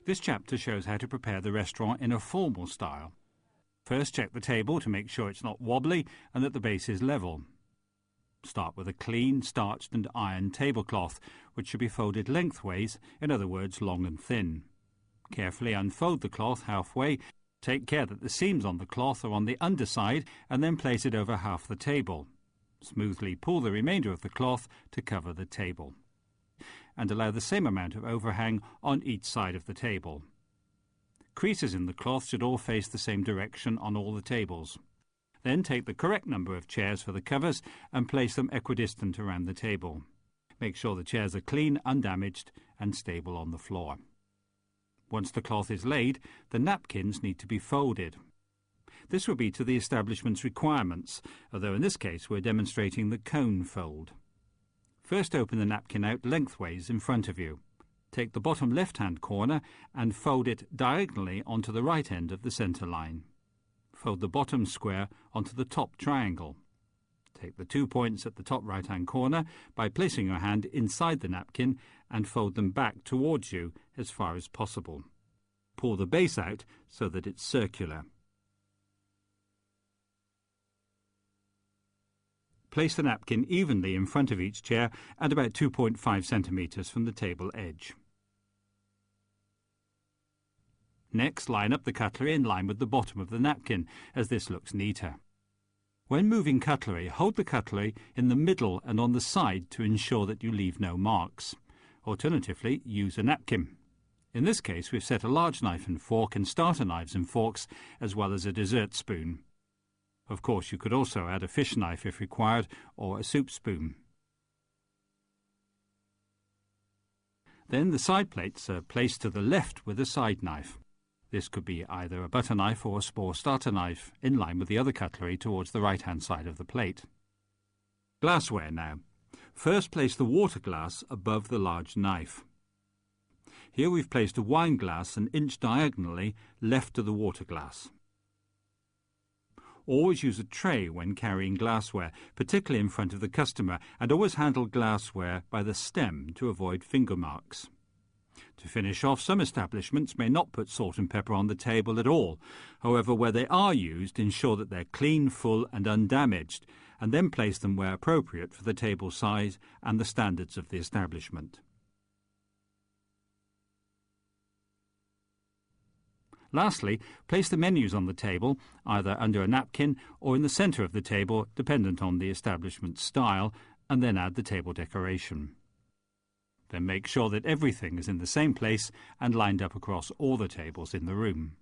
This chapter shows how to prepare the restaurant in a formal style. First, check the table to make sure it's not wobbly and that the base is level. Start with a clean, starched and ironed tablecloth, which should be folded lengthways, in other words, long and thin. Carefully unfold the cloth halfway. Take care that the seams on the cloth are on the underside and then place it over half the table. Smoothly pull the remainder of the cloth to cover the table. And allow the same amount of overhang on each side of the table. Creases in the cloth should all face the same direction on all the tables. Then take the correct number of chairs for the covers and place them equidistant around the table. Make sure the chairs are clean, undamaged and stable on the floor. Once the cloth is laid, the napkins need to be folded. This will be to the establishment's requirements, although in this case we're demonstrating the cone fold. First, open the napkin out lengthways in front of you. Take the bottom left-hand corner and fold it diagonally onto the right end of the centre line. Fold the bottom square onto the top triangle. Take the 2 points at the top right-hand corner by placing your hand inside the napkin and fold them back towards you as far as possible. Pull the base out so that it's circular. Place the napkin evenly in front of each chair at about 2.5 centimetres from the table edge. Next, line up the cutlery in line with the bottom of the napkin, as this looks neater. When moving cutlery, hold the cutlery in the middle and on the side to ensure that you leave no marks. Alternatively, use a napkin. In this case, we've set a large knife and fork and starter knives and forks, as well as a dessert spoon. Of course, you could also add a fish knife if required, or a soup spoon. Then the side plates are placed to the left with a side knife. This could be either a butter knife or a spore starter knife, in line with the other cutlery towards the right-hand side of the plate. Glassware now. First, place the water glass above the large knife. Here we've placed a wine glass an inch diagonally left to the water glass. Always use a tray when carrying glassware, particularly in front of the customer, and always handle glassware by the stem to avoid finger marks. To finish off, some establishments may not put salt and pepper on the table at all. However, where they are used, ensure that they're clean, full and undamaged, and then place them where appropriate for the table size and the standards of the establishment. Lastly, place the menus on the table, either under a napkin or in the centre of the table, dependent on the establishment's style, and then add the table decoration. Then make sure that everything is in the same place and lined up across all the tables in the room.